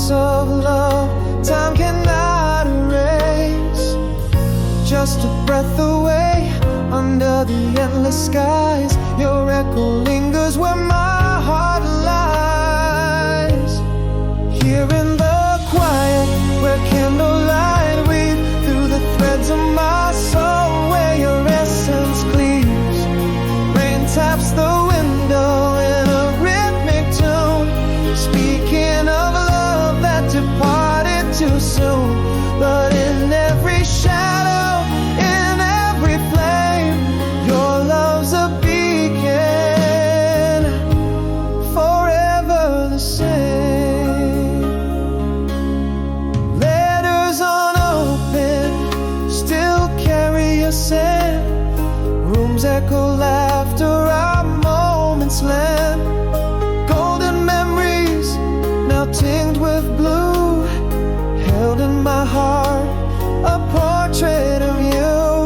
Of love, time cannot erase. Just a breath away, under the endless skies, your echo lingers where my heart lies. Here in the quiet, where candlelight weave through the threads of my soul, where your essence cleaves. Rain taps the window in a rhythmic tune, speaking of love that departed too soon. But in every shadow, in every flame, your love's a beacon, forever the same. Letters unopened still carry a scent. Rooms echo laughter, our moments lent. Golden memories now tinged with blue, held in my heart, a portrait of you.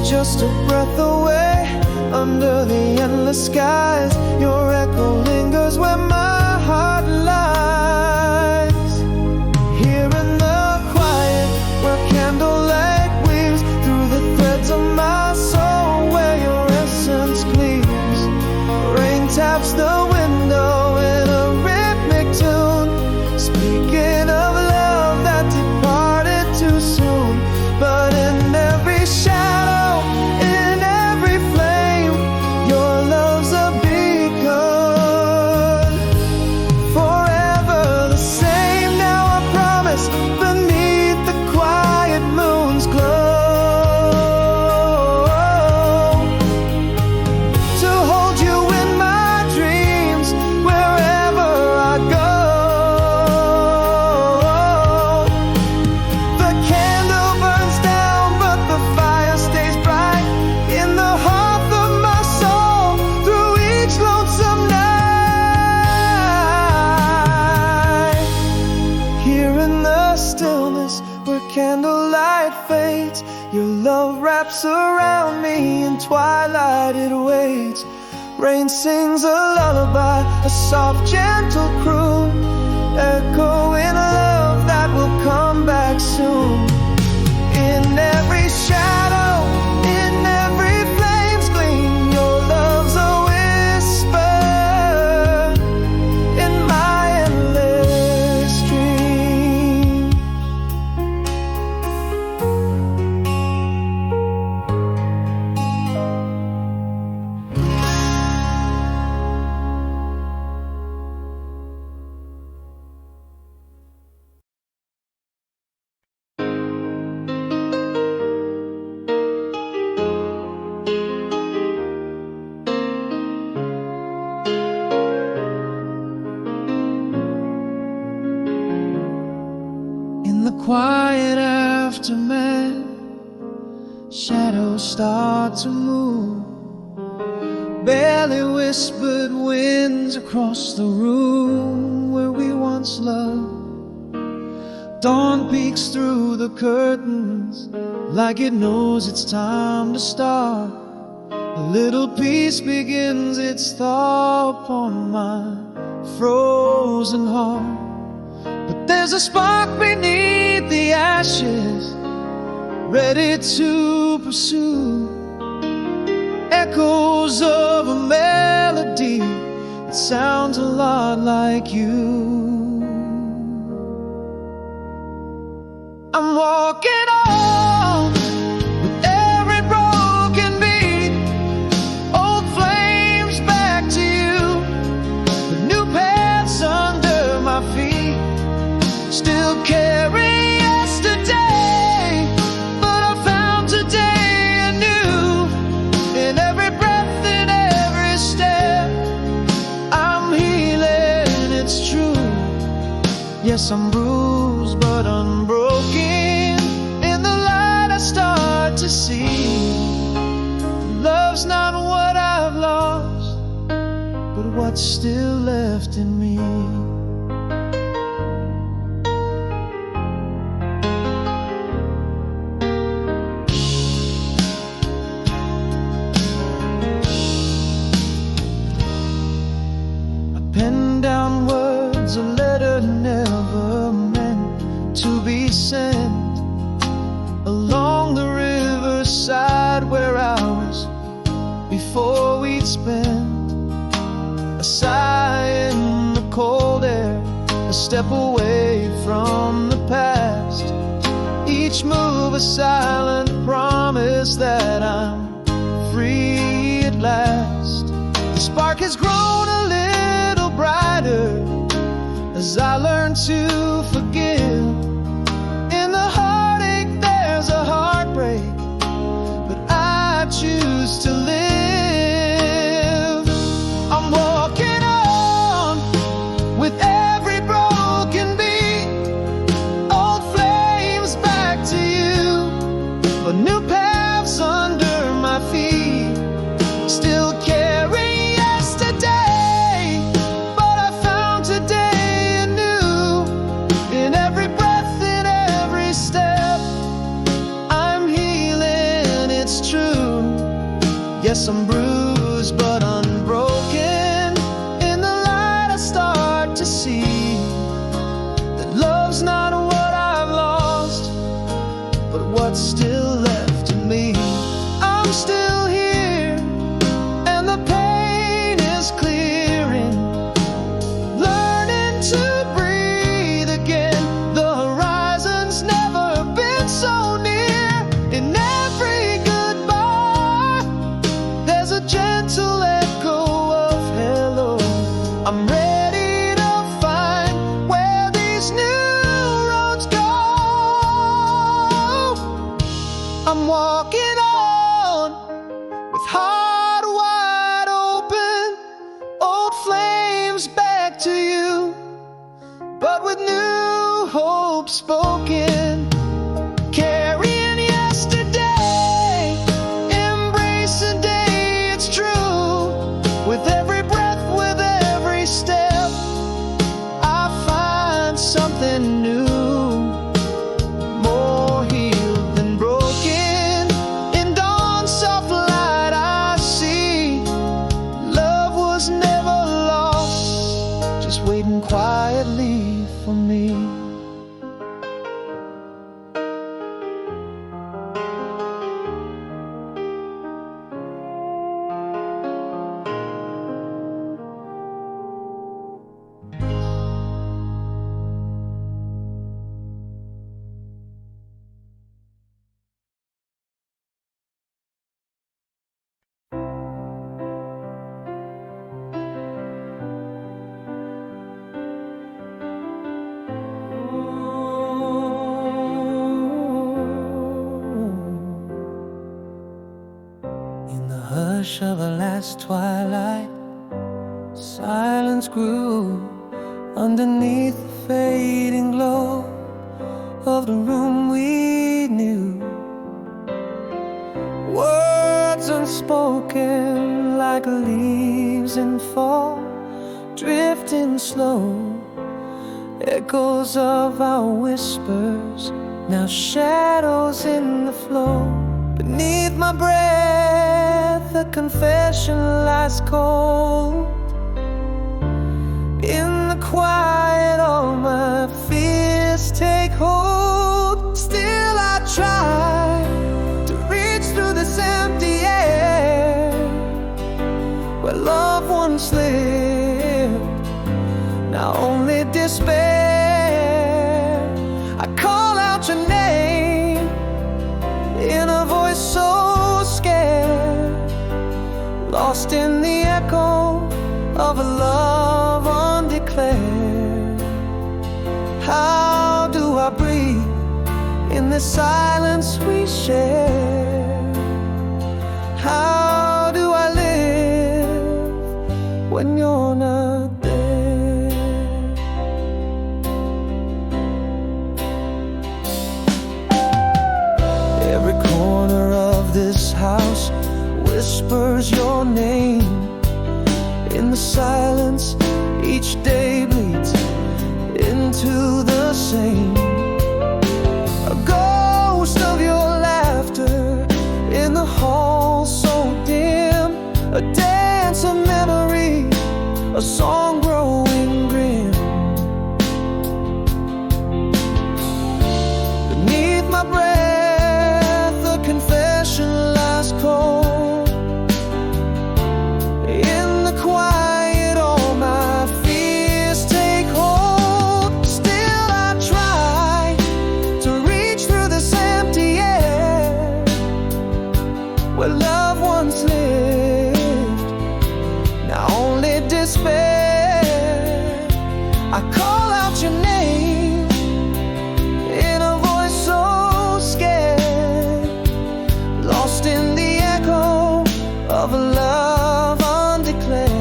Just a breath away, under the endless skies, your echo lingers where my heart lies. Here in the quiet, where candlelight weaves through the threads of my soul, where your essence cleaves. Rain taps the window in a rhythmic tune, speaking of love that departed too soon. But in every shadow, in every flame, your love's a beacon, forever the same. Now I promise, beneath the quiet moon's glow, to hold you in my dreams wherever I go. The candle burns down, but the fire stays bright in the hearth of my soul through each lonesome night. Here in the stillness, where candlelight fades, your love wraps around me, in twilight it waits. Rain sings a lullaby, a soft gentle croon, echoing love that will come back soon. In every shadow, in every flame's gleam, your love's a whisper in my endless dream. In the quiet aftermath, shadows start to move. Barely whispered winds across the room where we once loved. Dawn peeks through the curtains like it knows it's time to start. A little peace begins its thaw upon my frozen heart. But there's a spark beneath the ashes, ready to pursue echoes of a melody that sounds a lot like you. I'm walking on with every broken beat, old flames back to you, with new paths under my feet. Still carry yesterday, but I found today anew. In every breath, in every step, I'm healing. Yes, I'm bruised but unbroken. In the light I start to see love's not what I've lost, but what's still left in me. Pen down words, a letter never meant to be sent, along the riverside where hours before we'd spent. A sigh in the cold air, a step away from the past. Each move a silent promise that I'm free at last. The spark has grown a little brighter as I learn to forgive. In the heartache there's a heartbreak, but I choose to live. I'm walking on with every broken beat, old flames back to you, but new paths under my feet. Still carry yesterday, but I found today anew. In every breath, in every step, I'm healing, it's true. Yes, I'm bruised but unbroken. In the light I start to see that love's not what I've lost, but what's still left in me. I'm still here, and the pain is clearing, learning to breathe again. The horizon's never been so near. In every goodbye there's a gentle echo of hello. I'm ready to find where these new roads go. I'm walking on with heart wide open, old flames back to you, but with new hope spoken. Carrying yesterday, embracing day, it's true. With every breath, with every step, I find something new, more healed than broken. In dawn's soft light I see love was never lost, just waiting quietly for me. In the hush of the last twilight, silence grew underneath the fading glow of the room we knew. Words unspoken like leaves in fall, drifting slow, echoes of our whispers, now shadows in the flow. Beneath my breath a confession lies cold. In the quiet all my fears take hold. Still I try to reach through this empty air where love once lived, now only despair. I call out your name in a voice so scared, lost in the echo of a love undeclared. How do I breathe in the silence we share? How do I live when you're not there? whispers your name. In the silence, each day bleeds into the same. A ghost of your laughter in the hall so dim, a dance of memory, a song growing grim. Beneath my breath, a confession lies cold. In the quiet, all my fears take hold. Still I try to reach through this empty air where love once lived, now only despair. I call out your name in a voice so scared, lost in the echo of a love undeclared.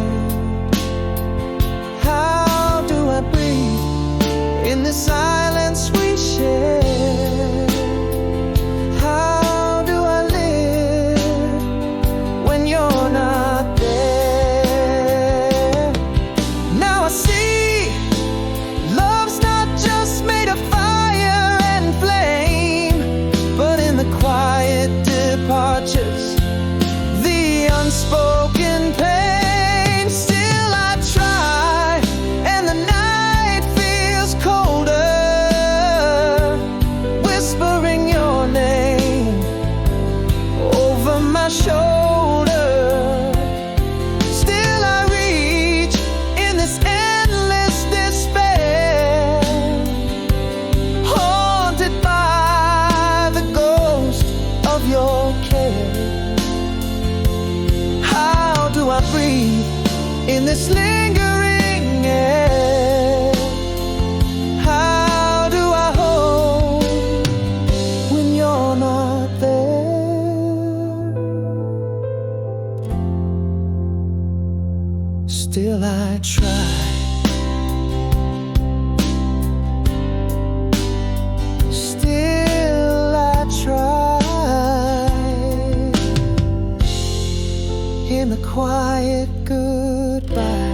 How do I breathe in the silence we share? How do I live when you're not there? Now I see love's not just made of fire and flame, but in the quiet departures, the unspoken pain. Still I try, and the night feels colder, whispering your name over my shoulder. Still I reach in this endless despair, haunted by the ghost of your care. How do I breathe in this lingering air? How do I hold when you're not there? Still I try. Still I try. In the quiet goodbye.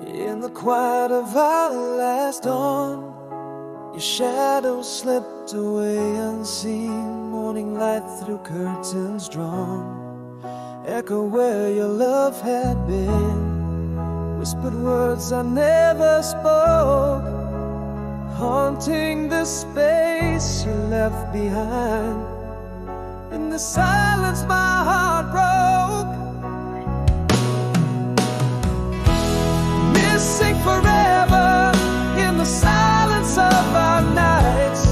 In the quiet of our last dawn, your shadow slipped away unseen. Morning light through curtains drawn, echo where your love had been. Whispered words I never spoke, haunting the space you left behind. In the silence my heart broke, missing forever in the silence of our nights.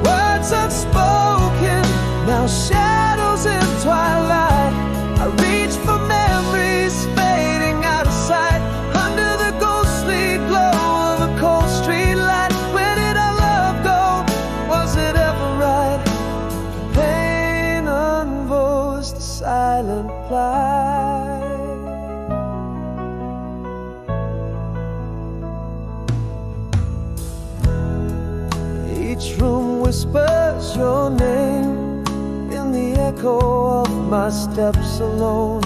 Words unspoken, now shadows in twilight. I reach for memories fading out of sight, under the ghostly glow of a cold street light. Where did our love go? Was it ever right? Pain unvoiced, silent plight. Each room whispers your name in the echo of my steps alone.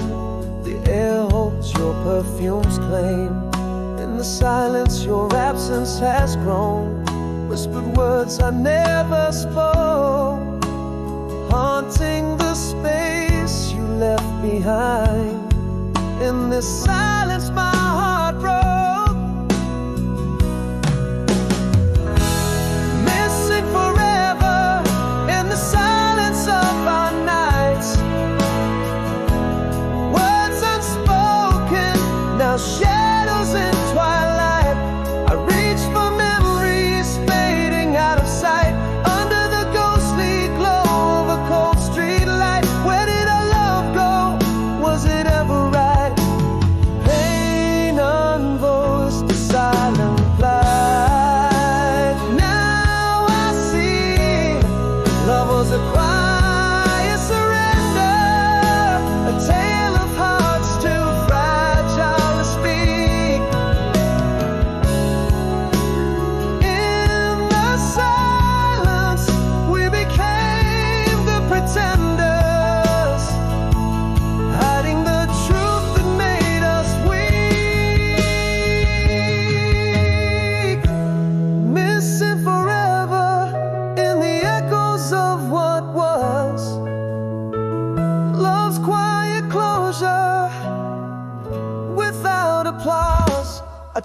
The air holds your perfume's claim. In the silence your absence has grown. Whispered words I never spoke, haunting the space you left behind. In this silence my heart broke, forever in the silence of our nights. Words unspoken, now shadows in twilight. I reach for memories fading out of sight, under the ghostly glow of a cold street light. Where did our love go? Was it ever right? Pain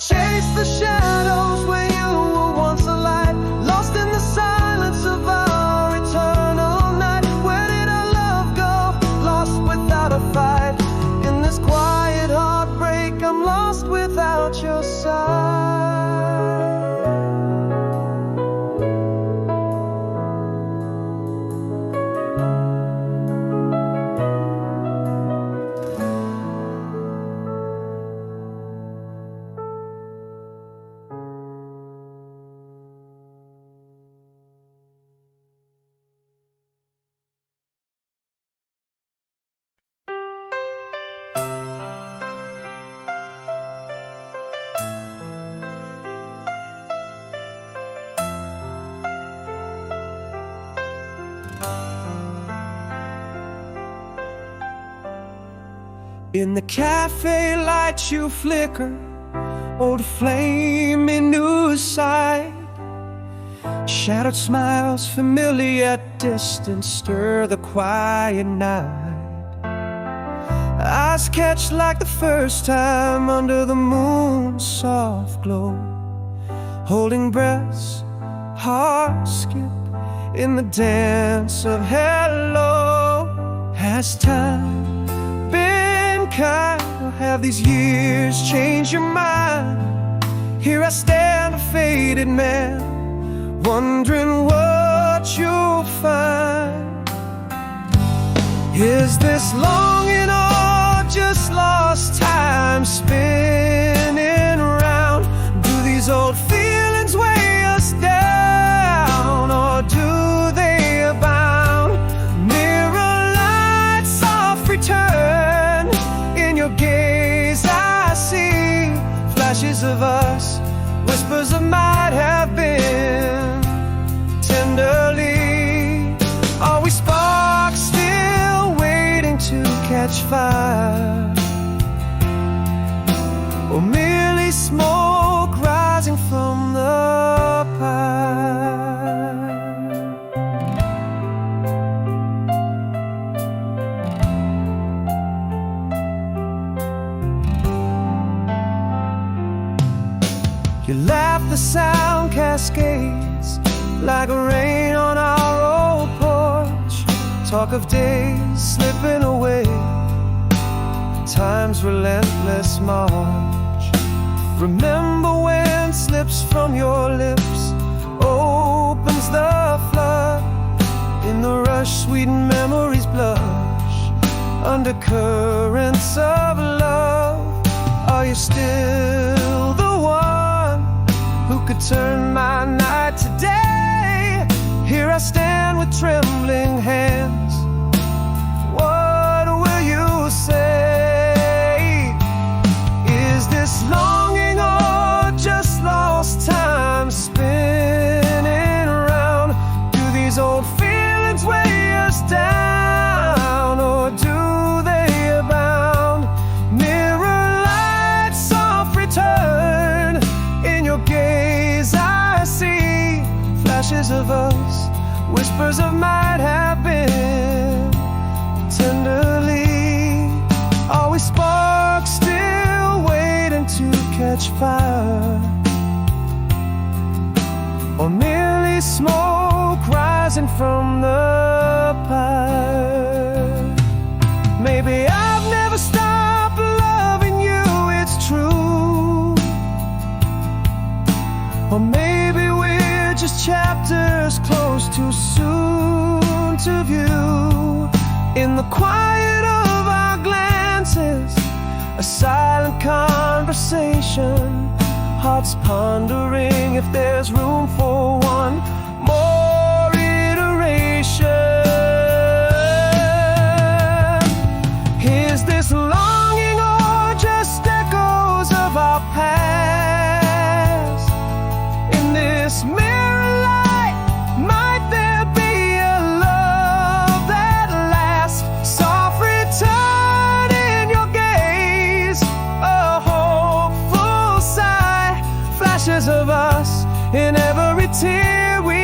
chase the shadows where you were once a light, lost in the silence of our eternal night. Where did our love go? Lost without a fight. In this quiet heartbreak, I'm lost without your side. In the cafe lights you flicker, old flame in new sight. Shattered smiles, familiar at distance, stir the quiet night. Eyes catch like the first time under the moon's soft glow. Holding breaths, hearts skip in the dance of hello. Has time kind, or have these years changed your mind? Here I stand, a faded man, wondering what you'll find. Is this longing or just lost time spinning round? Do these old feelings weigh us down, or do they abound? Mirror light, soft return. In your gaze I see flashes of us, whispers of might have been. Tenderly, are we sparks still waiting to catch fire, or merely smoke rising from the pile? You laugh, the sound cascades like rain on our old porch. Talk of days slipping away, time's relentless march. Remember when slips from your lips, opens the flood. In the rush, sweet memories blush under currents of love. Are you still the one who could turn my night today? Here I stand with trembling hands. What will you say? Is this longing or just lost time spinning around? Do these old feelings weigh us down, or do they abound? Mirror light, soft return. In your gaze I see flashes of us, whispers of might have been. Tenderly, are we sparks still waiting to catch fire, or merely smoke rising from the pile? Maybe I've never stopped loving you, it's true. Or maybe we're just chapters closed too soon to view. In the quiet of our glances, a silent conversation, hearts pondering if there's room for one more iteration. Is this longing or just echoes of our past? In this mirror light, might there be a love that lasts? Soft return in your gaze, a hopeful sigh, flashes of us in every tear we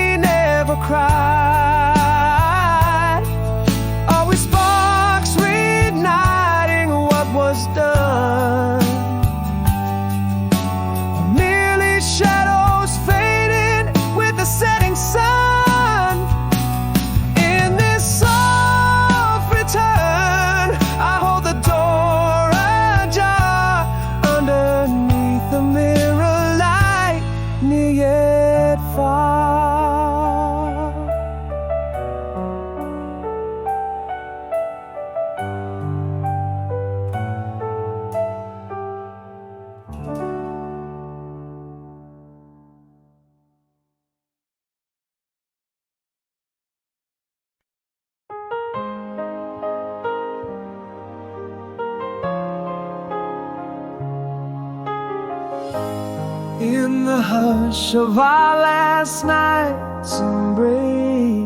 in the hush of our last night's embrace,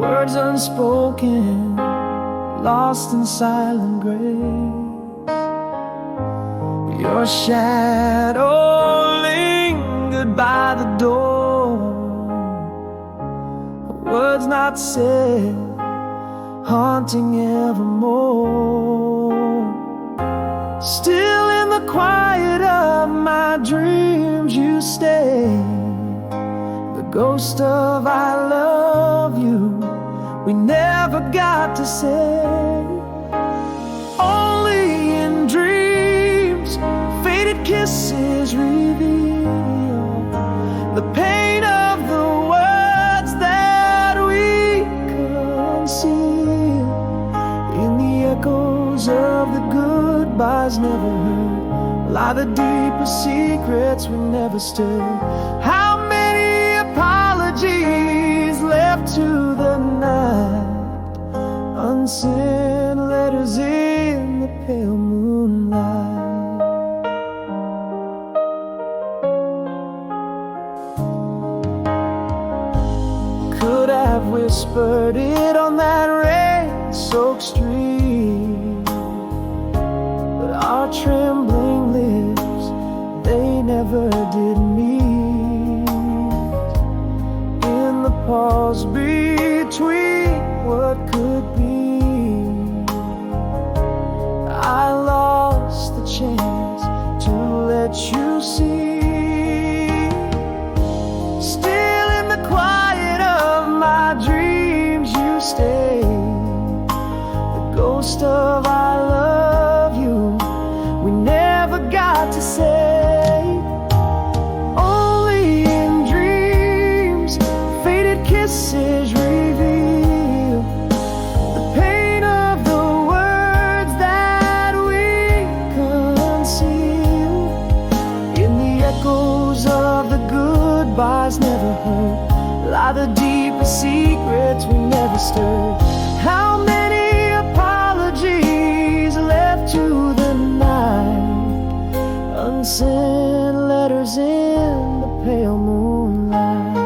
words unspoken, lost in silent grace. Your shadow lingered by the door, words not said, haunting evermore. Still in the quiet of my dreams you stay, the ghost of I love you we never got to say. Only in dreams faded kisses reveal the pain of the words that we conceal. In the echoes of the goodbyes never heard lie the deepest secrets we never stirred. How many apologies left to the night, unsent letters in the pale moonlight. Could have whispered it on that rain-soaked street, but our trembling lips, they never did meet. In the pause between what could be, I lost the chance to let you see. Still in the quiet of my dreams you stay, the ghost of I love you we never got to say. Only in dreams faded kisses reveal the pain of the words that we conceal. In the echoes of the goodbyes never heard lie the deepest secrets we never stirred. How many apologies left to the night, unsent letters in the pale moonlight.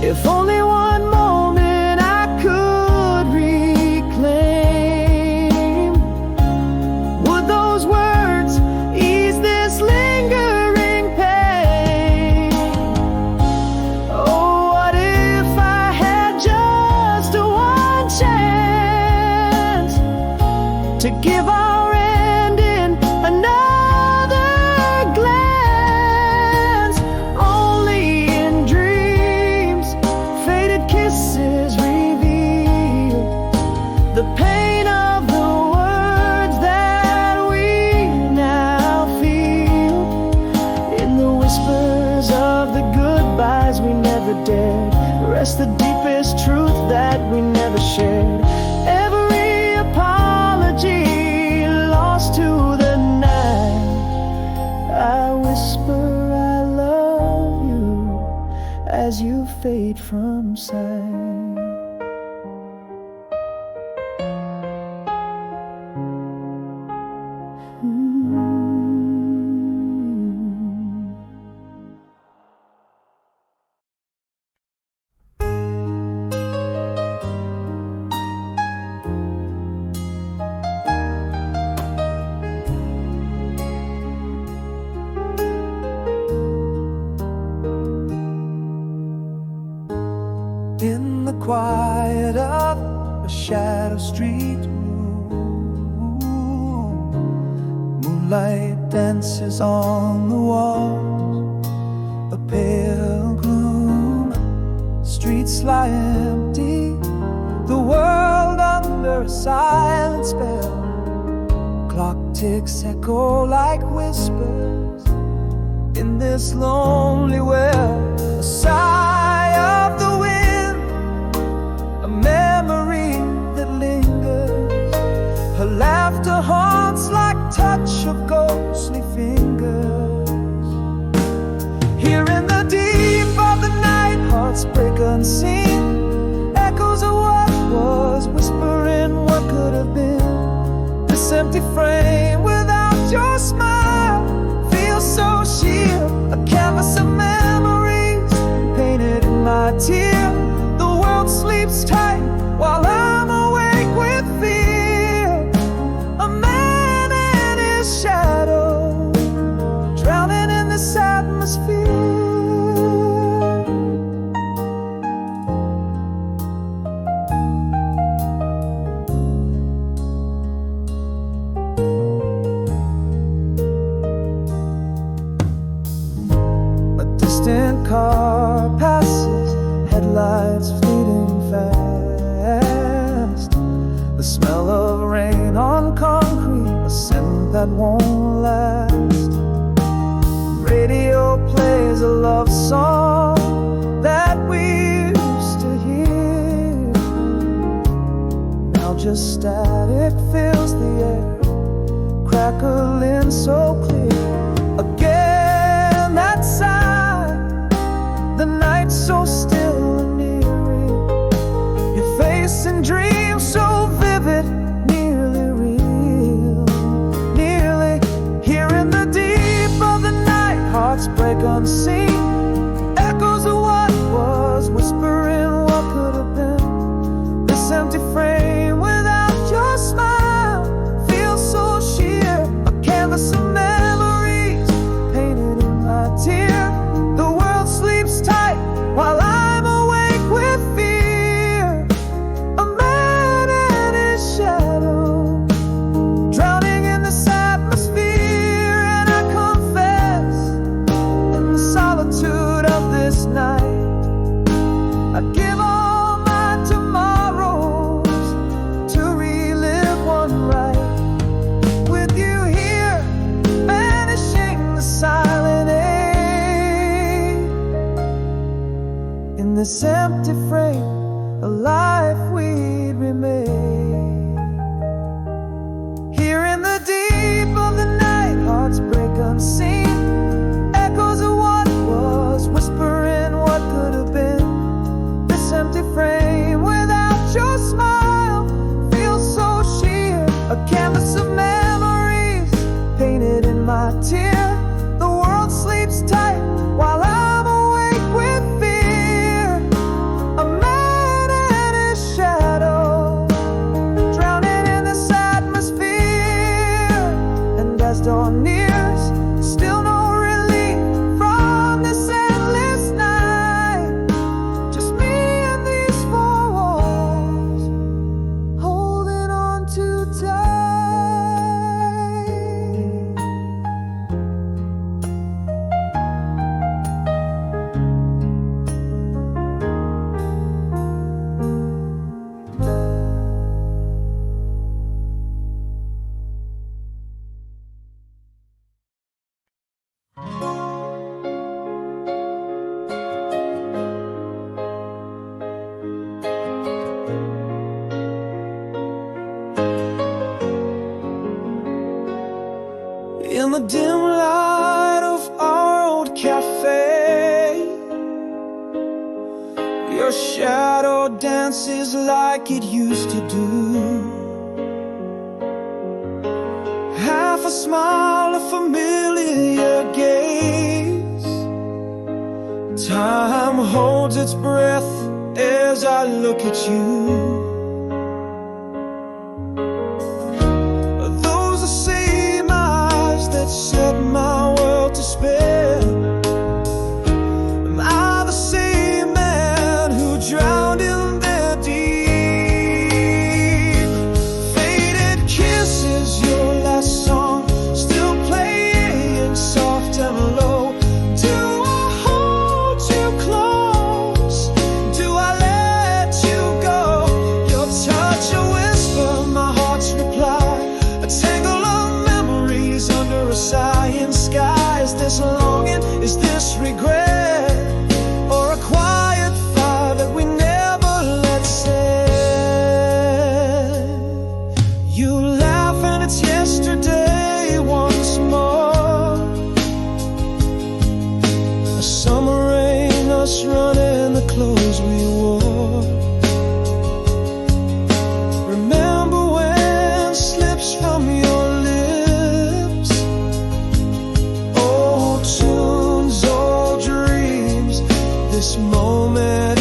If only one moment I could reclaim, would those words ease this lingering pain? Oh, what if I had just one chance to give our end in another glance? Only in dreams faded kisses reveal the pain of the words that we now feel. In the whispers of the goodbyes we never dared rest the deepest truth that we never shared. Every apology lost to the night, I whisper I love you as you fade from sight. In the quiet of a shadow street room, moonlight dances on the walls, a pale gloom. Streets lie empty, the world under a silent spell. Clock ticks echo like whispers in this lonely well. A sigh of the wind, a memory that lingers. Her laughter haunts like touch of ghostly fingers. Here in the deep of the night, hearts break unseen. Echoes of what was, whispering what could have been. This empty frame without tear. The world sleeps tight while I'm awake with fear. A man and his shadow, drowning in this atmosphere. Car passes, headlights fleeting fast. The smell of rain on concrete, a scent that won't last. Radio plays a love song that we used to hear. Now just static fills the air, crackling so clear. Again that sigh, the night's so still and eerie. Your face and dreams so vivid, nearly real. Nearly here in the deep of the night, hearts break unseen. Echoes of what was, whispering what could have been. This empty frame without your smile feels so sheer. A canvas of memories painted in my tear. The world sleeps tight while I'm awake with fear. A man and his shadow, drowning in this atmosphere. And I confess, in the solitude of this night, I give all my tomorrows to relive one right. With you here, banishing the silent age. In this empty frame, a life we'd remain. Here in the deep of the night, hearts break unseen. Echoes of what was, whispering what could have been. This empty frame without your smile feels so sheer. A canvas of memories painted in my tear. The world sleeps tight while I'm awake with fear. A man and his shadow, drowning in this atmosphere. And as dawn nears, still no relief from this endless night. Just me and these four walls, holding on too tight. In the dim light of our old cafe, your shadow dances like it used to do. Half a smile, a familiar gaze. Time holds its breath as I look at you. Those the same eyes that set my world to spin. Am I the same man who drowned in their deep? Faded kisses, your last song, still playing soft and low. Do I hold you close? Do I let you go? Your touch, a whisper, my heart's reply. A tangle of memories under a sighing sky. Is this longing? Is this regret? Or a quiet fire that we never let set? You laugh and it's yesterday once more. A summer rain, us running the clothes we wore. Remember when slips from your lips, old tunes, old dreams. This moment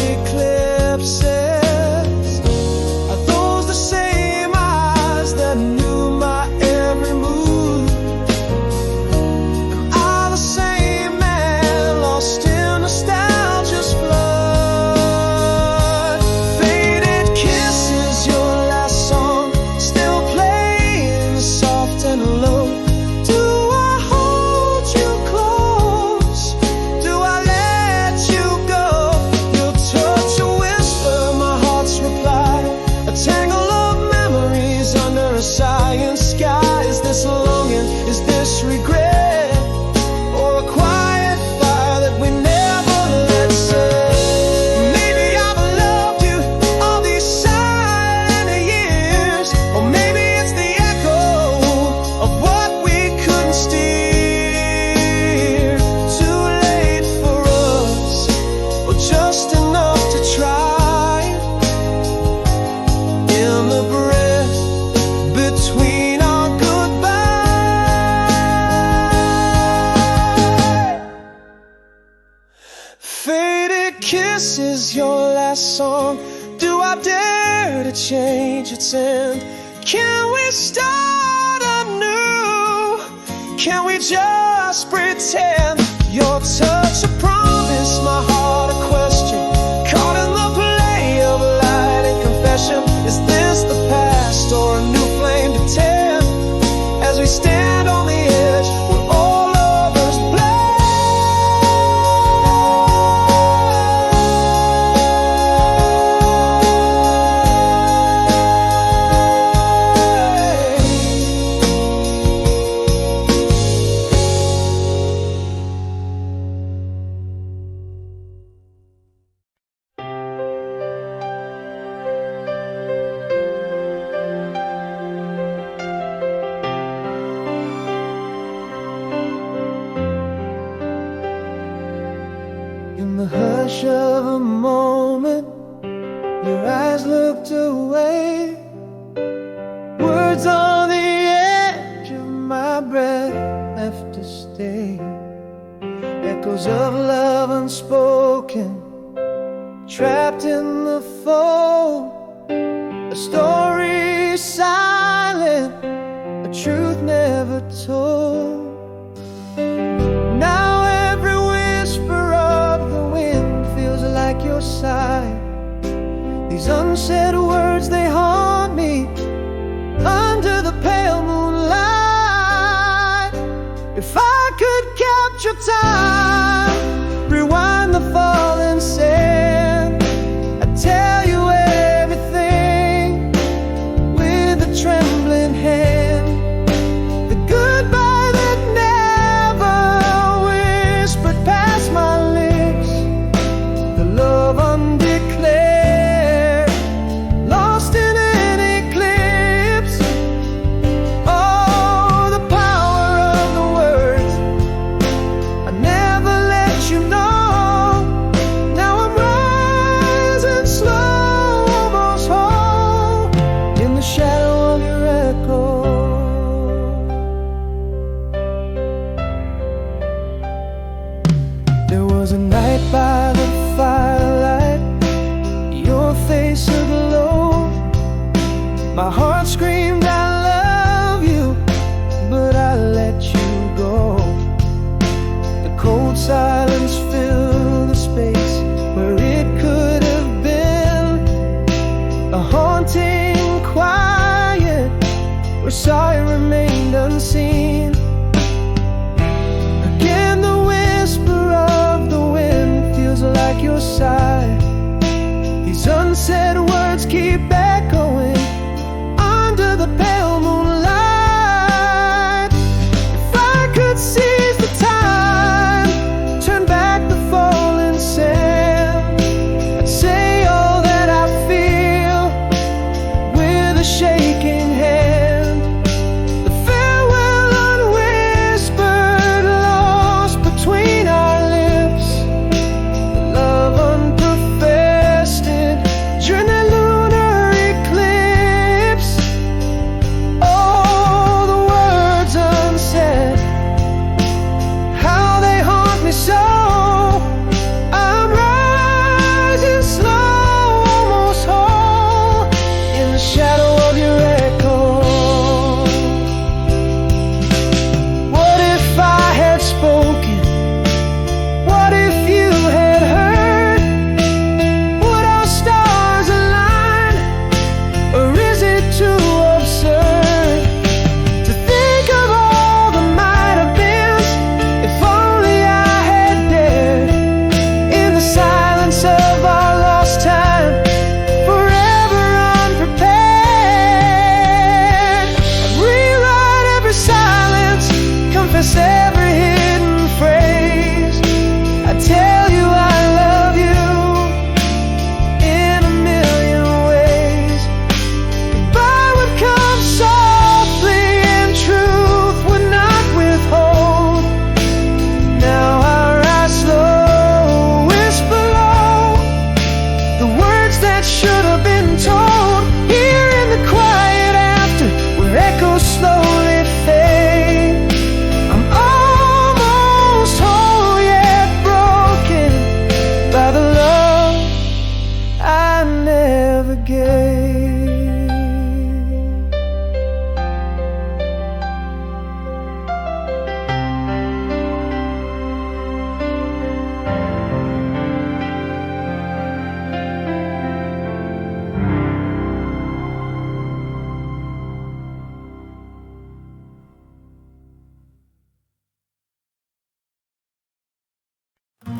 faded kiss is your last song. Do I dare to change its end? Can we start anew? Can we just pretend? Your touch a promise, my heart a question, caught in the play of light and confession. Is this the past or a new flame to tend? As we stand on the edge with all others in the hush of a moment, your eyes looked away. Words on the edge of my breath left to stay. Echoes of love unspoken, trapped in the fold. A story silent, a truth never told. Now every whisper of the wind feels like your sigh. These unsaid words, they haunt me under the pale moonlight. If I could capture time, rewind the falling sand, I'd tell you everything with a trembling hand. The goodbye that never whispered past my lips, the love undeclared, lost in an eclipse. Oh, the power of the words I never let you know. Now I'm rising slow, almost whole, in the shadow of your echo. There was a night by the firelight, your face aglow. My heart screamed I love you, but I let you go. The cold silence filled the space where it could have been. A haunting quiet where sorry remained unseen. Again the whisper of the wind feels like your sigh. These unsaid words keep echoing In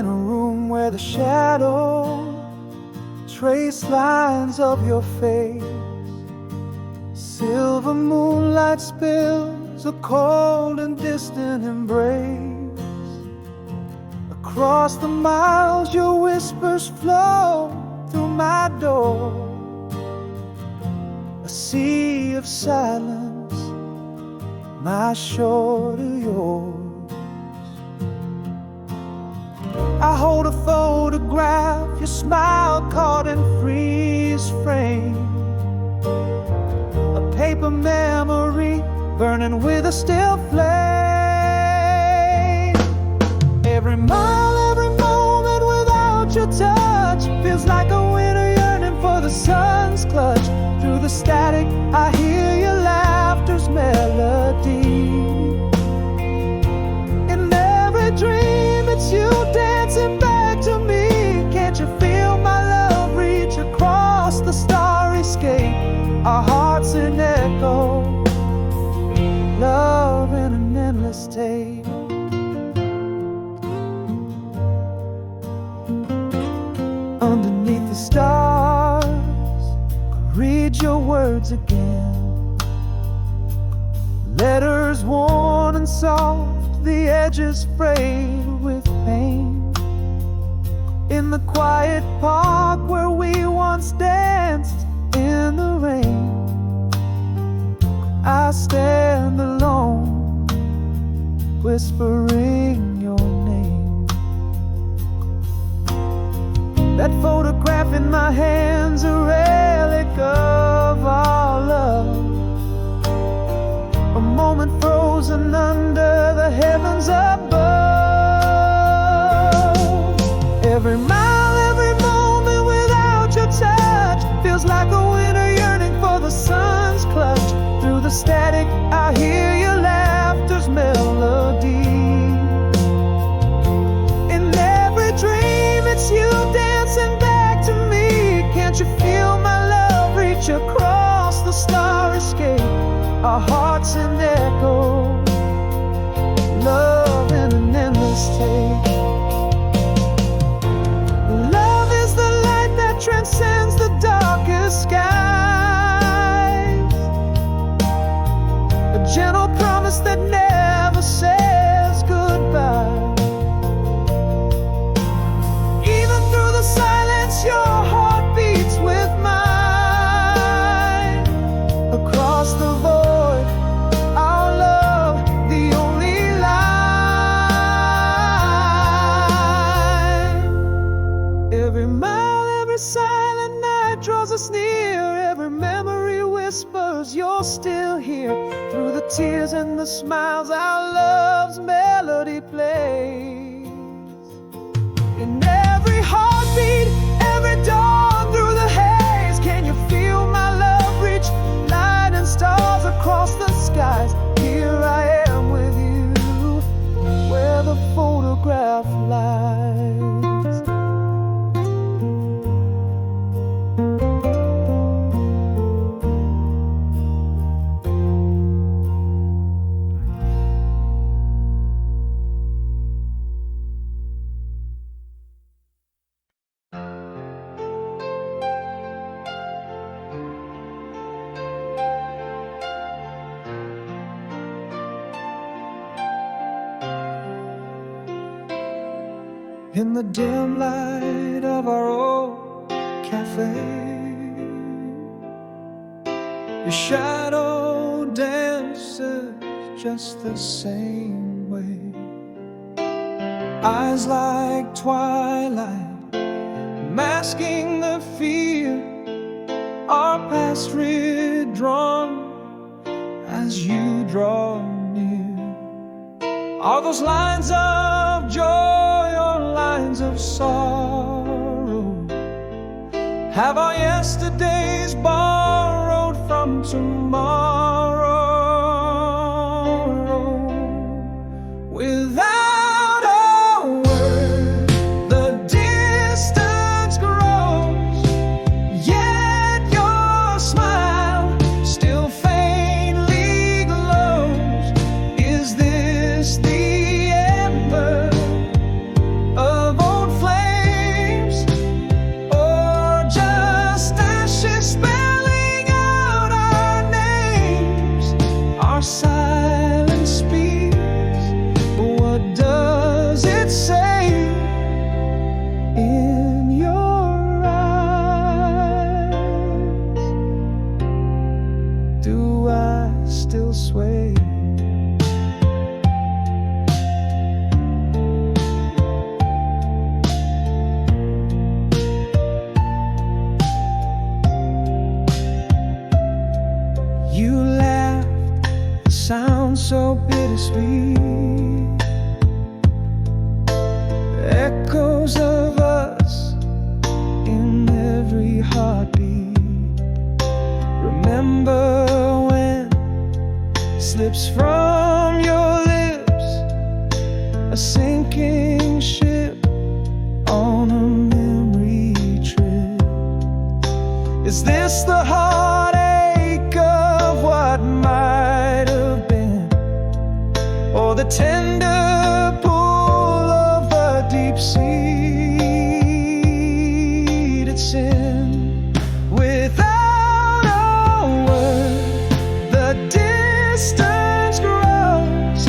a room where the shadows trace lines of your face, silver moonlight spills a cold and distant embrace. Across the miles your whispers flow through my door, a sea of silence, my shore to yours. I hold a photograph, your smile caught in freeze frame, a paper memory burning with a still flame. Every mile, every moment without your touch feels like a winter yearning for the sun's clutch. Through the static I hear your laughter's melody. In every dream it's you dancing back to me. Can't you feel my love reach across the starry scape? Our hearts in echo, love in an endless tape. Underneath the stars, I read your words again. Letters worn and soft, the edges frayed with pain. In the quiet park where we once danced in the rain, I stand alone, whispering your name. That photograph in my hand's a relic of our love, a moment frozen under the heavens above. Every mile, every moment without your touch feels like a winter yearning for the sun's clutch. Through the static I hear your laughter's melody. In every dream it's you dancing back to me. Can't you feel my love reach across the starry scape? Our hearts in echo, love in an endless tape. Love is the light that transcends the darkest skies, a gentle promise that never says goodbye. Even through the silence your heart beats with mine. Across the void, our love, the only line. Every mile, every silent night draws us near. Every memory whispers you're still here. Through the tears and the smiles our love's melody plays. In every heartbeat, every dawn through the haze, can you feel my love reach light and stars across the skies? Here I am with you, where the photograph lies. In the dim light of our old cafe, your shadow dances just the same way. Eyes like twilight, masking the fear, our past redrawn as you draw near. Are those lines of joy or lines of sorrow? Have our yesterdays borrowed from tomorrow? Without a word, the distance softly speak, echoes of us in every heartbeat. Remember when slips from your lips, a sinking ship on a memory trip. Is this the heartache of what might have been, or the tender pull of the deep-seated sin? Without a word, the distance grows,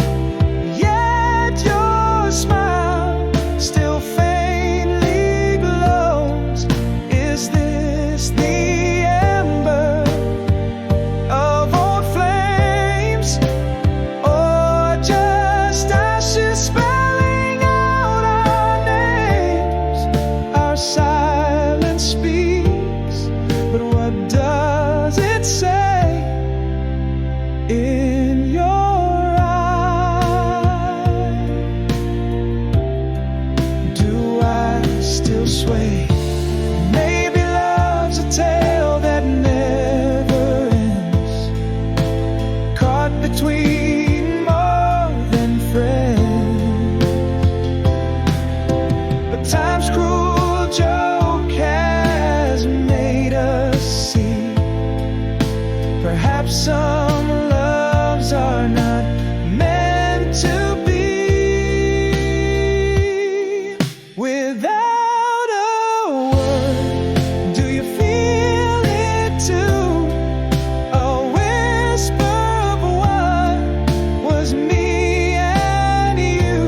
yet your smile still faintly glows. Is this the ember of old flames, or just ashes spelling out our names? Our silence speaks, but what does it say in your eyes? Do I still sway? Maybe love's a tale that never ends, caught between more than friends. But time's cruel joke has made us see, perhaps some loves are not meant to be. Without a word, do you feel it too? A whisper of what was me and you.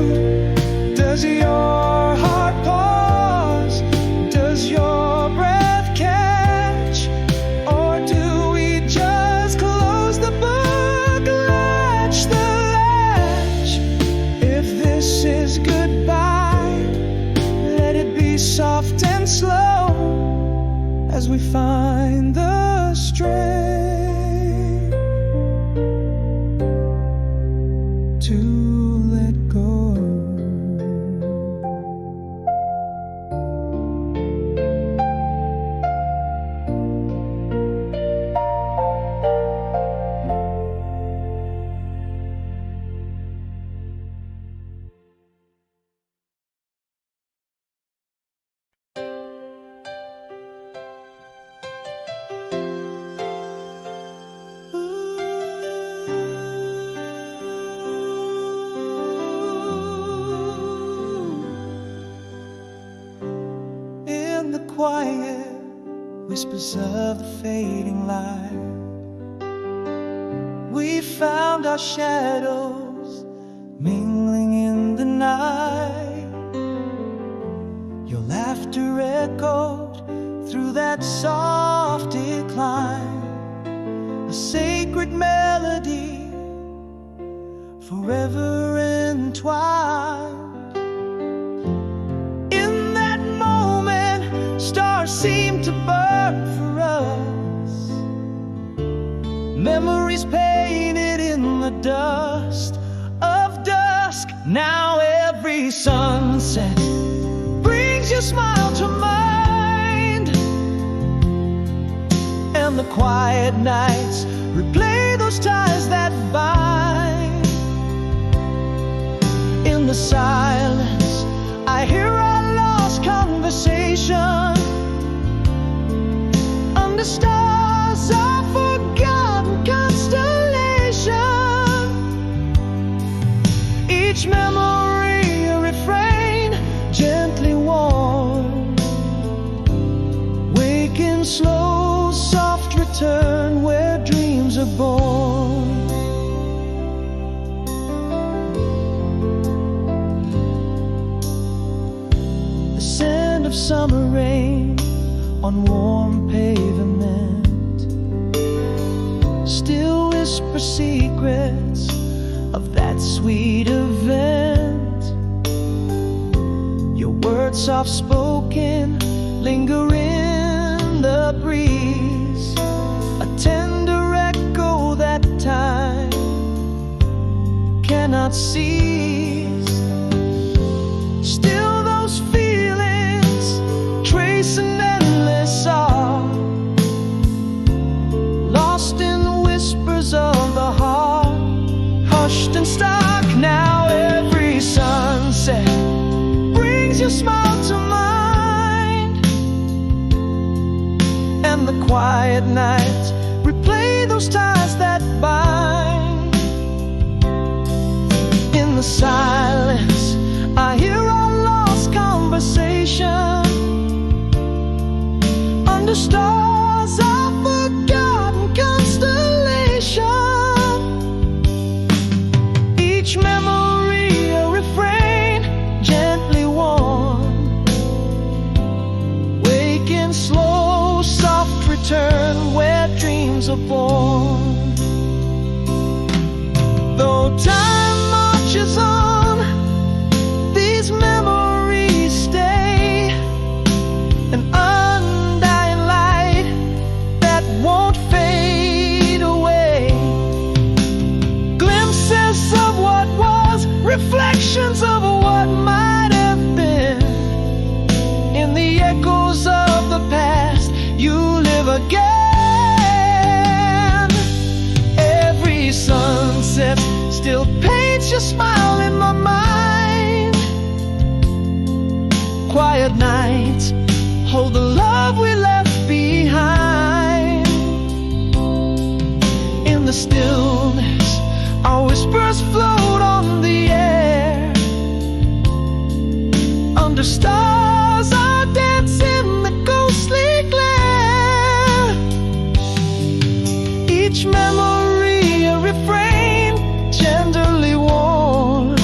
Does your heart pause? Does your breath catch? Or do we just close the book, latch the latch? If this is goodbye, let it be soft and slow, as we find the strength to let go. In the quiet whispers of the fading light, we found our shadows mingling in the night. Your laughter echoed through that soft decline, a sacred melody forever entwined. In that moment, stars seemed to burn for us, memories painted in the dust of dusk. Now every sunset brings your smile to mind, and the quiet nights replay those ties that bind. In the silence, I hear our lost conversation under stars of forgotten constellation. Each memory a refrain gently worn, wake in slow, soft return where dreams are born. The scent of summer rain on warm pavement still whisper secrets of that sweet event. Your words soft spoken linger in the breeze, a tender echo that time cease. Still those feelings trace an endless song, lost in whispers of the heart, hushed and stuck. Now every sunset brings your smile to mind, and the quiet nights replay those ties that bind. In the silence I hear our lost conversation, under stars of forgotten constellation. Each memory a refrain gently worn, wake in slow soft return where dreams are born. Though time marches on, these memories stay, an undying light that won't fade away. Glimpses of what was, reflections of what might have been. In the echoes of the past you live again. Every sunset still paints your smile in my mind. Quiet nights hold the love we left behind. In the stillness our whispers float on the air, under stars our dance in the ghostly glare. Each memory a refrain tenderly worn,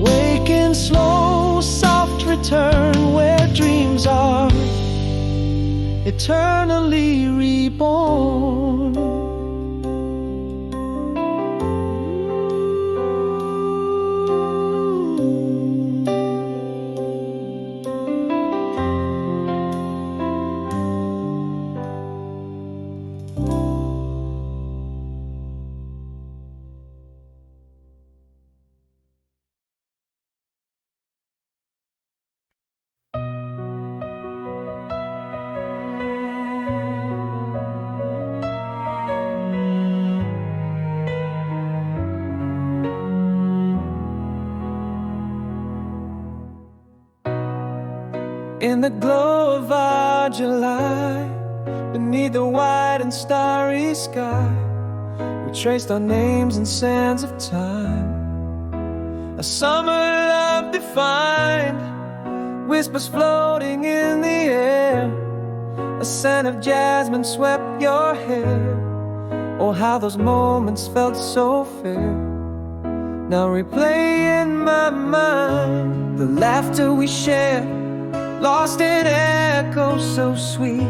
wake in slow soft return where dreams are eternally reborn. In the glow of our July, beneath the white and starry sky, we traced our names in sands of time. A summer love defined, whispers floating in the air. A scent of jasmine swept your hair. Oh, how those moments felt so fair. Now replay in my mind the laughter we shared, lost in echoes so sweet.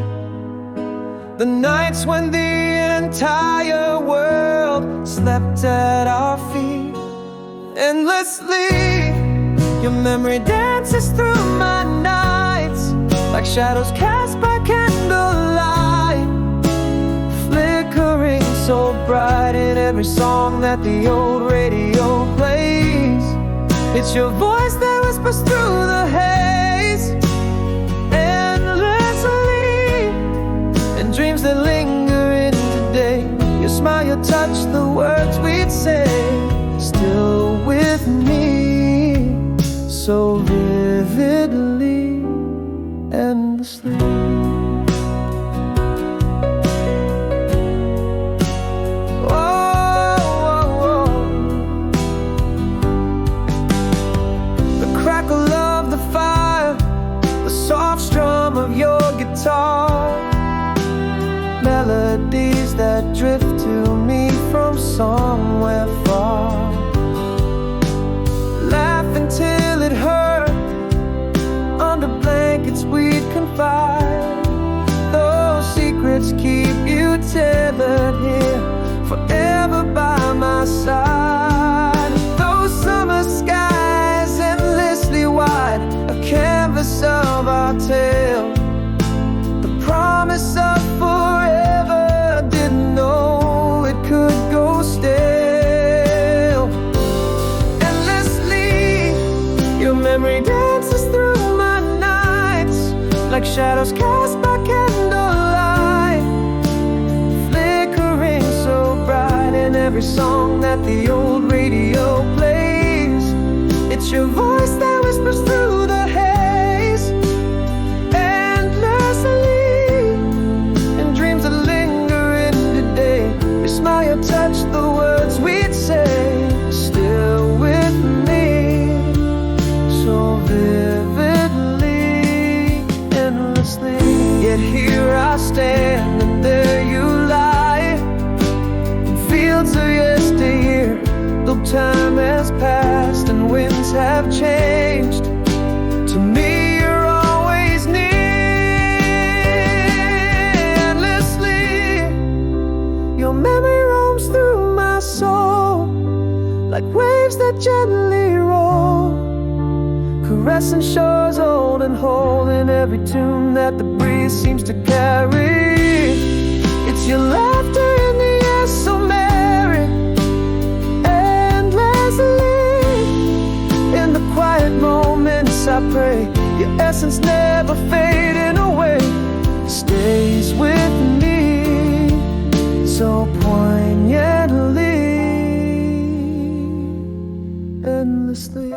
The nights when the entire world slept at our feet. Endlessly, your memory dances through my nights, like shadows cast by candlelight, flickering so bright in every song that the old radio plays. It's your voice that whispers through the haze, endlessly, and dreams that linger in today. Your smile, your touch, the words we'd say, still with me, so vividly, endlessly. Melodies that drift to me from somewhere far, laughing till it hurt, under blankets we'd confide. Those secrets keep you tethered here, forever by my side. Those summer skies endlessly wide, a canvas of our tale, the promise of forever. Didn't know it could go stale. like shadows cast by candlelight, flickering so bright in every song that the old radio plays. It's your voice that whispers through the haze, endlessly, and dreams that linger into day. Your smile touched the words we'd say, still with me, so vividly, endlessly. Yet here I stand and there you lie, in fields of yesteryear, though time has passed and winds have changed. To me you're always near, endlessly. Your memory roams through my soul like waves that gently roll, caressing shores old and holding every tune that the breeze seems to carry. It's your laughter in the air so merry, in the quiet moments I pray, your essence never fading away, it stays with me so poignantly, endlessly.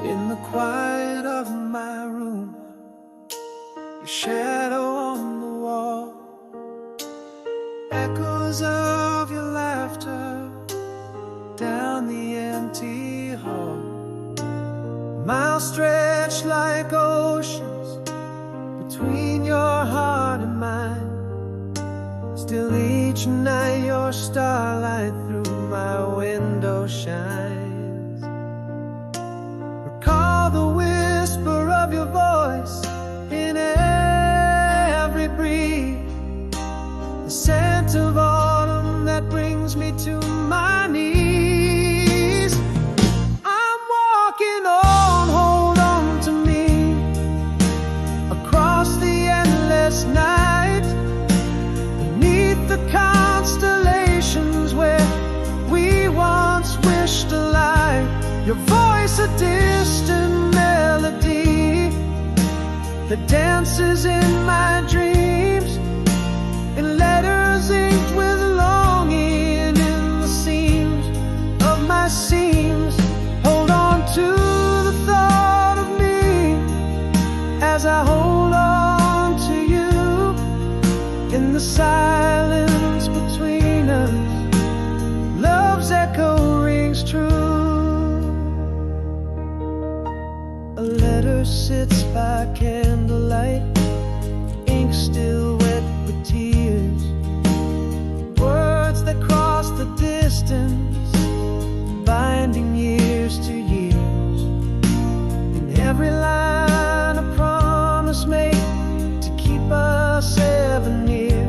In the quiet of my room, your shadow on the wall, echoes of your laughter down the empty hall. Miles stretched like oceans between your heart and mine. Still each night your starlight through my window shines. Recall the whisper of your voice in every breeze, the scent of autumn that brings me to my knees. I'm walking on, hold on to me, across the endless night, beneath the constellations where we once wished alike. Your voice a distant melody that dances in my dreams, in letters inked with longing in the seams of my seams. Hold on to the thought of me as I hold on to you in the silence between us. Love's echo rings true. A letter sits by candlelight, ink still wet with tears, words that cross the distance, binding years to years. In every line a promise made to keep us ever near,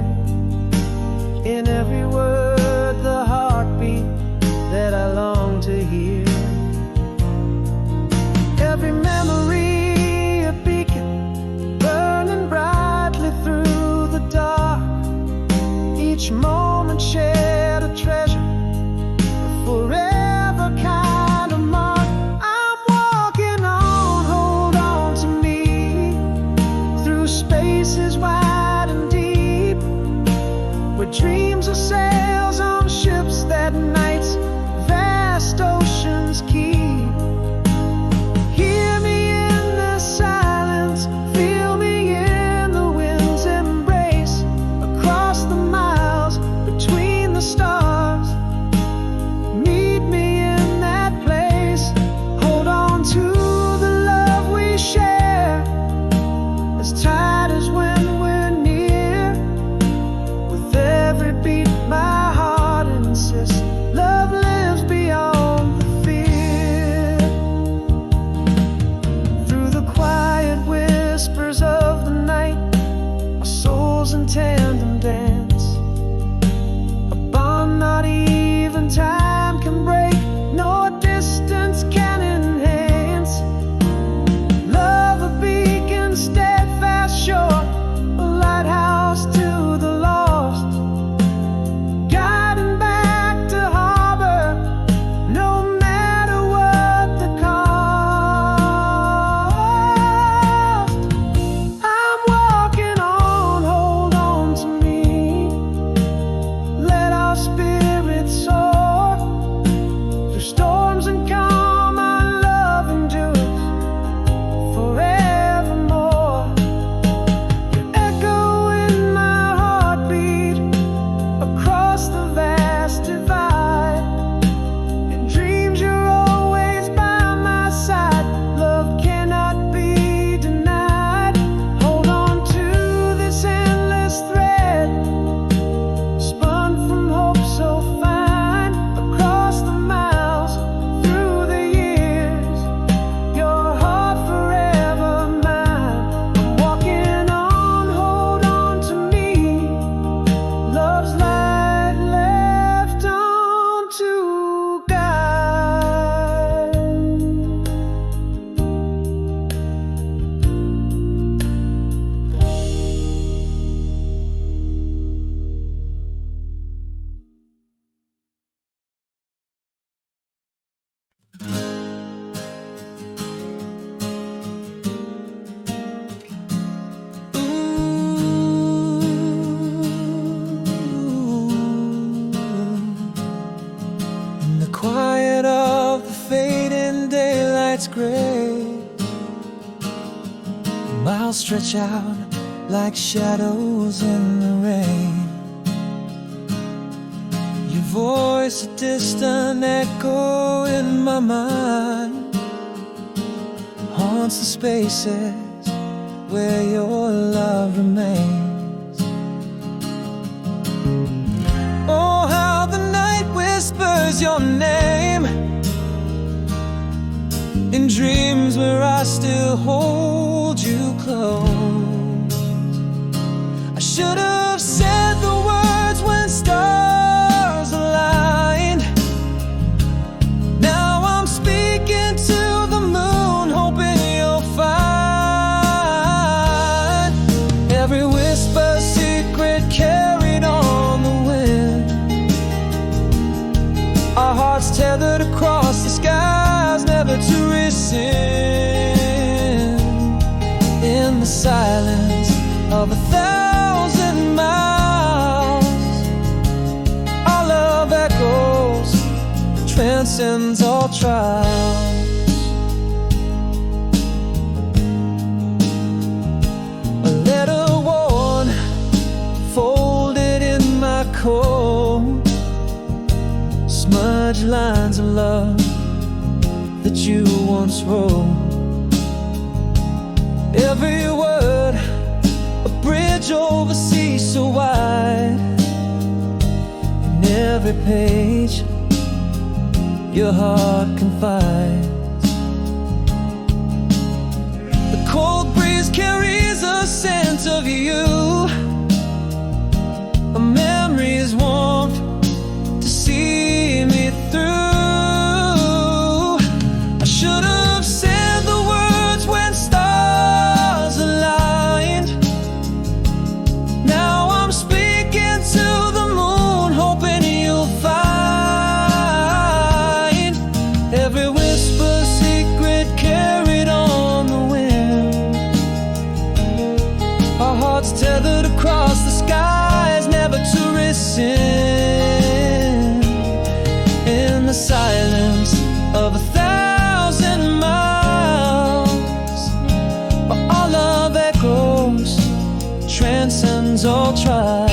in every word the heartbeat that I long to hear. Every memory a beacon burning brightly through night's gray. Miles stretch out like shadows in the rain. Your voice, a distant echo in my mind, haunts the spaces where your love remains. Oh, how the night whispers your name in dreams where I still hold you close. I should have said the words when stars aligned. Now I'm speaking to the moon, hoping you'll find every whisper, secret carried on the wind. Our hearts tethered across the skies, never to rescind. In the silence of 1,000 miles, our love echoes, transcends all trials. A letter worn, folded in my coat, smudged lines of love that you once wrote. Every word, a bridge over sea so wide. In every page, your heart confides. The cold breeze carries a scent of you, a memory's warmth to see me through. I should have said the words when stars aligned. Now I'm speaking to the moon, hoping you'll find every whisper, secret carried on the wind. Our hearts tethered across the skies, never to rescind. In the silence of 1,000 miles, our love echoes, transcends all trials.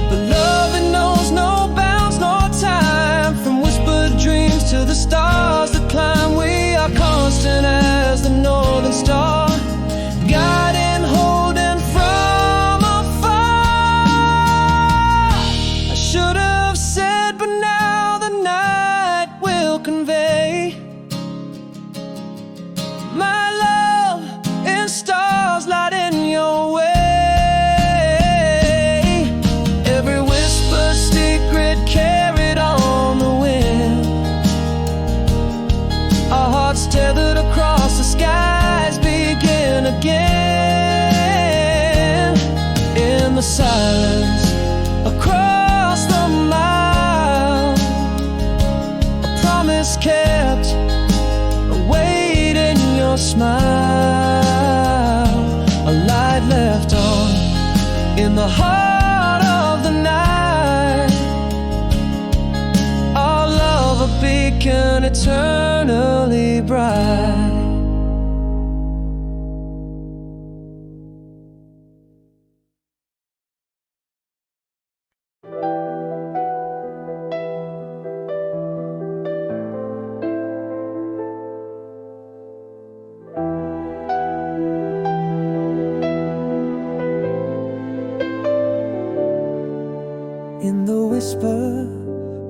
But love, it knows no bounds nor time. From whispered dreams to the stars that climb, we are constant as the northern star, guiding, holding from afar. I should have said, but now the night will convey my love in stars lighting your way. Every whisper, secret carried on the wind. Our hearts tethered across the skies begin again. In the silence across the mile, a promise kept, awaiting your smile. A light left on in the heart of the night. Our love, a beacon eternally bright. In the whisper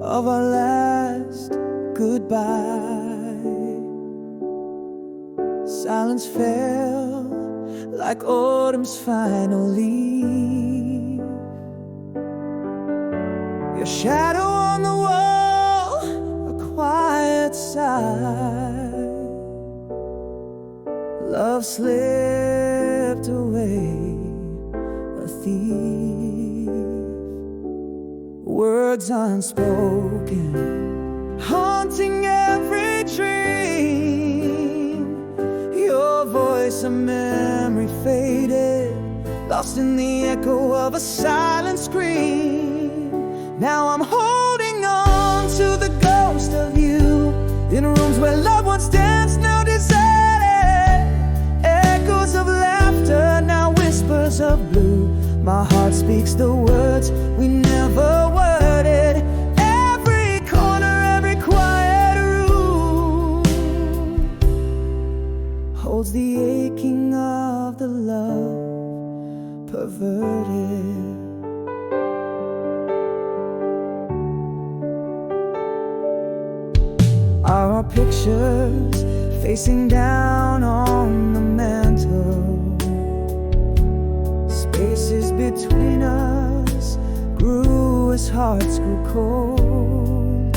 of our last goodbye, silence fell like autumn's final leaf. Your shadow on the wall, a quiet sigh. Love slipped away, a thief. Words unspoken, haunting every dream. Your voice, a memory faded, lost in the echo of a silent scream. Now I'm holding on to the ghost of you, in rooms where loved ones dance, now deserted. Echoes of laughter, now whispers of blue. My heart speaks the words we never worded. Every corner, every quiet room holds the aching of the love perverted. Our pictures facing down on the mantle. Spaces between us grew as hearts grew cold.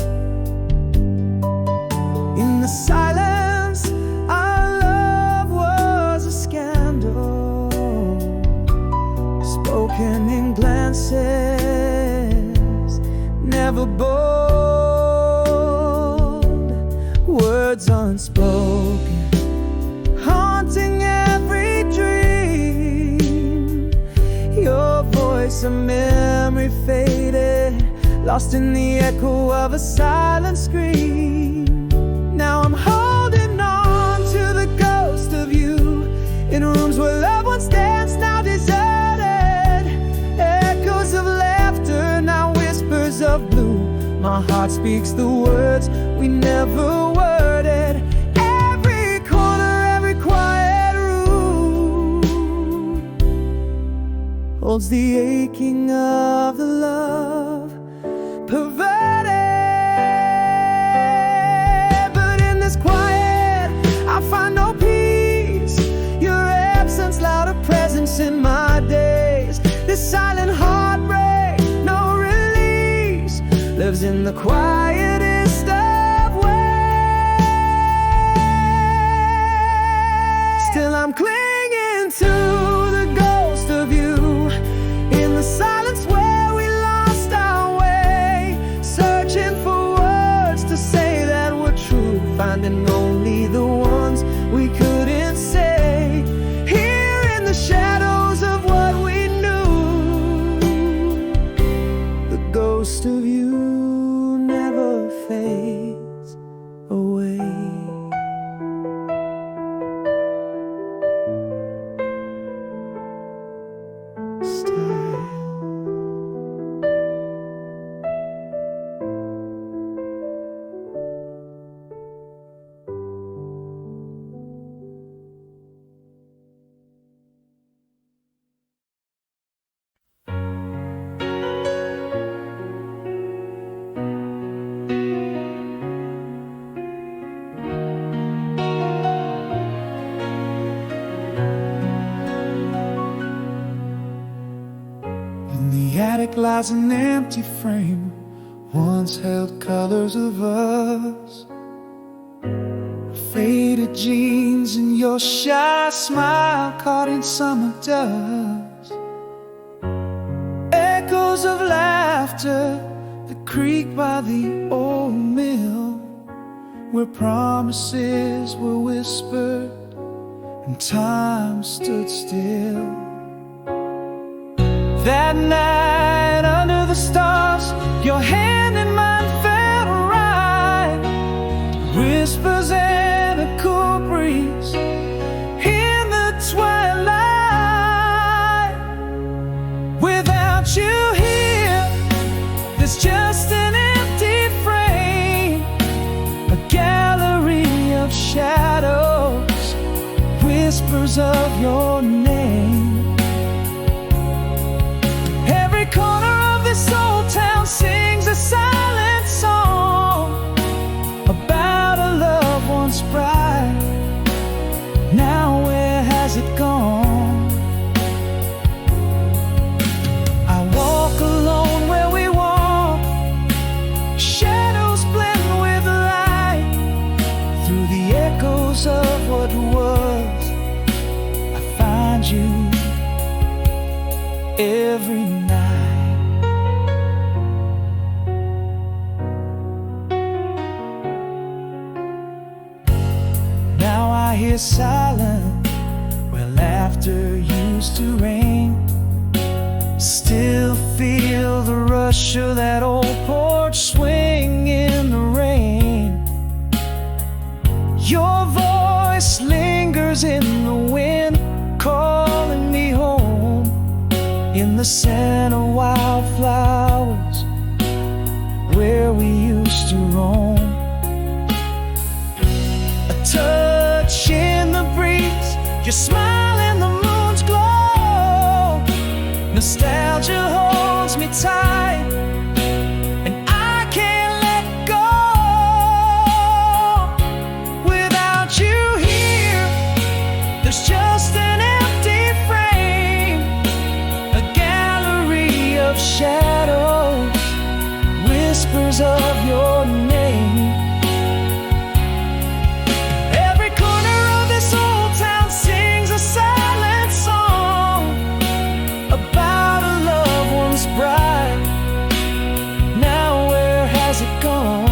In the silence, our love was a scandal, spoken in glances, never bold, words unspoken, haunting every dream. Your voice, a memory faded, lost in the echo of a silent scream. Now I'm holding on to the ghost of you, in rooms where loved ones dance, now deserted. Echoes of laughter, now whispers of blue. My heart speaks the words we never worded. Every corner, every quiet room holds the aching of the love perverted. But in this quiet, I find no peace. Your absence, louder presence in my days. This silent heartbreak, no release, lives in the quietest of ways. Still I'm clinging to the ghost of you, in the silence where we lost our way, searching for words to say that were true, finding only the ones we couldn't say. Here in the shadows of what we knew, the ghost of you never fades away. Attic lies an empty frame, once held colors of us. Faded jeans and your shy smile caught in summer dust. Echoes of laughter that creak by the old mill, where promises were whispered and time stood still. That night under the stars, your hand in mine felt right. Whispers and a cool breeze in the twilight. Without you here, there's just an empty frame, a gallery of shadows, whispers of your name. Every corner of this old town sings a silent song about a love once bright. Now where has it gone? I walk alone where we walk, shadows blend with light. Through the echoes of what was, I find you every night. Now I hear silence where laughter used to reign. Still feel the rush of that old porch swing in the rain. Your voice lingers in the wind, calling me home. In the scent of wildflowers, where we used to roam. A touch in the breeze, your smile in the moon's glow. Nostalgia holds me tight, and I can't let go. Without you here, there's just an empty frame, a gallery of shadows, whispers of your name. Every corner of this old town sings a silent song about a loved one's bride. Now where has it gone?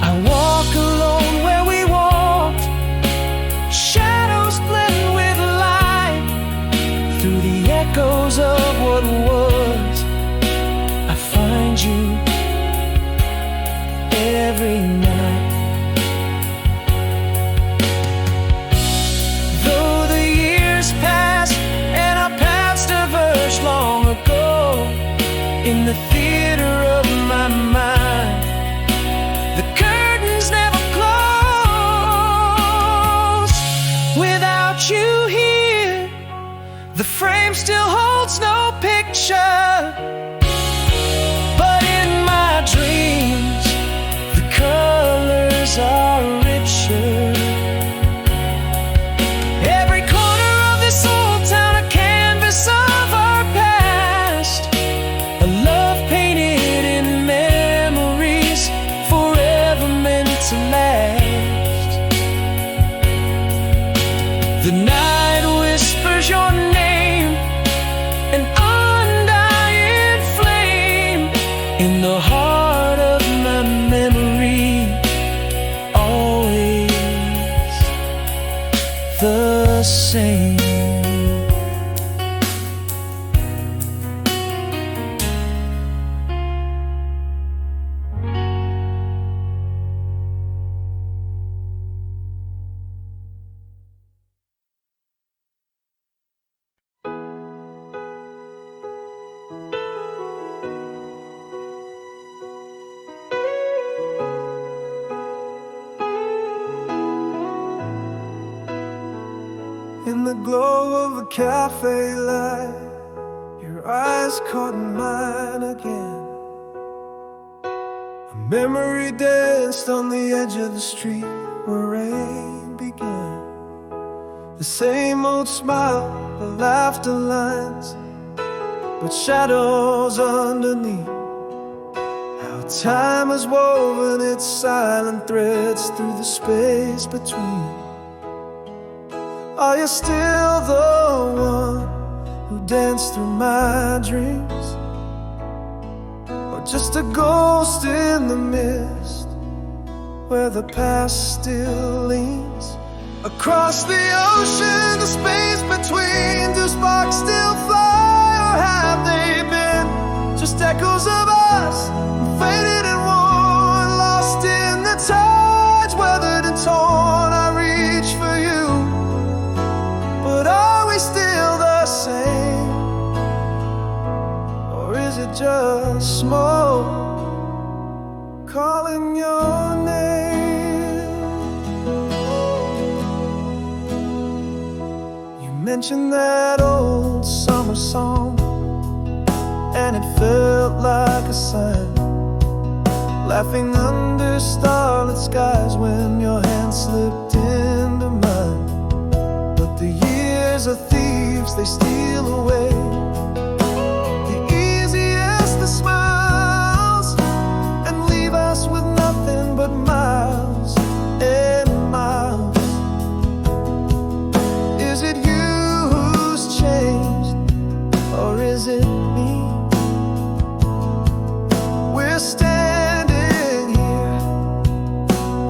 I walk alone where we walked, shadows blend with light. Through the echoes of what was, I find you every night. Though the years pass and our paths diverged long ago, in the theater of my mind, the curtains never close. Without you here, the frame still holds no picture. But in my dreams, the colors are richer. Every corner of this old town, a canvas of our past, a love painted in memories, forever meant to last. The night whispers your name, an undying flame in the heart of my memory, always the same. In the glow of a cafe light, your eyes caught mine again. A memory danced on the edge of the street where rain began. The same old smile, the laughter lines, but shadows underneath. How time has woven its silent threads through the space between. Are you still the one who danced through my dreams? Or just a ghost in the mist where the past still leans? Across the ocean, the space between, do sparks still fly, or have they been just echoes of us, faded and worn, lost in the tides, weathered and torn? I reach for you, but are we still the same? Or is it just smoke calling your name? You mentioned that old summer song, and it felt like a sign, laughing under starlit skies when your hand slipped into mine. But the years are thieves, they steal away the easiest of smiles, and leave us with nothing but miles and miles. Is it you who's changed, or is it me? We're standing here,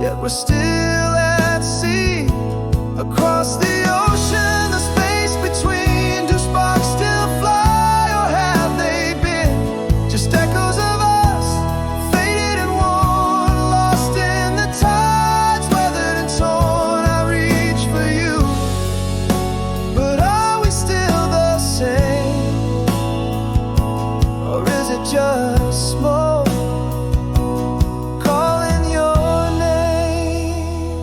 yet we're still at sea. Across the ocean, the space between, do sparks still fly, just smoke calling your name.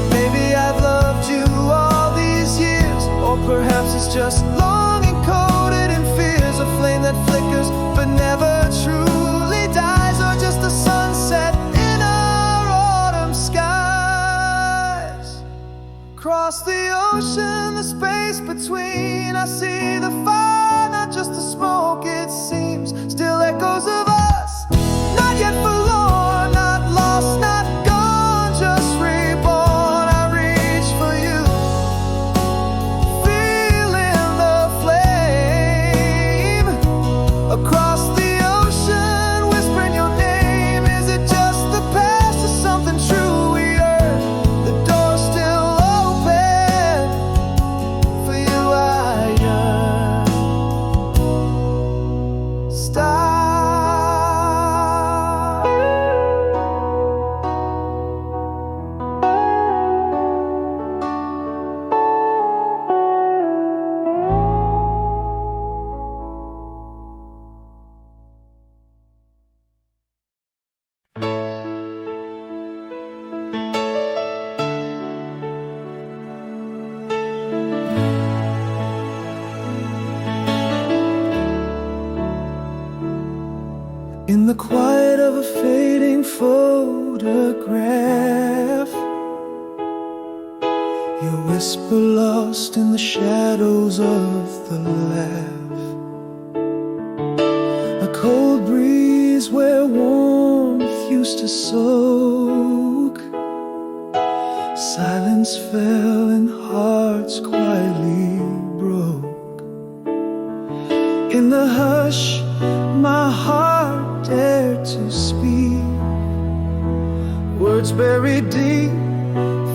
Maybe I've loved you all these years, or perhaps it's just long encoded in fears, a flame that flickers but never truly dies, or just a sunset in our autumn skies. Across the ocean, the space between, I see the fire, not just the smoke it seems. Still echoes of us, not yet forlorn, not lost, not gone, just reborn. I reach for you, feeling the flame. Across the ocean, whispering your name. Is it just the past or something true we heard? The door's still open, for you I yearn. Stop. In the quiet of a fading photograph, your whisper lost in the shadows of the laugh. A cold breeze where warmth used to soak. Silence fell and hearts quietly broke. In the hush, my heart dared to speak, words buried deep,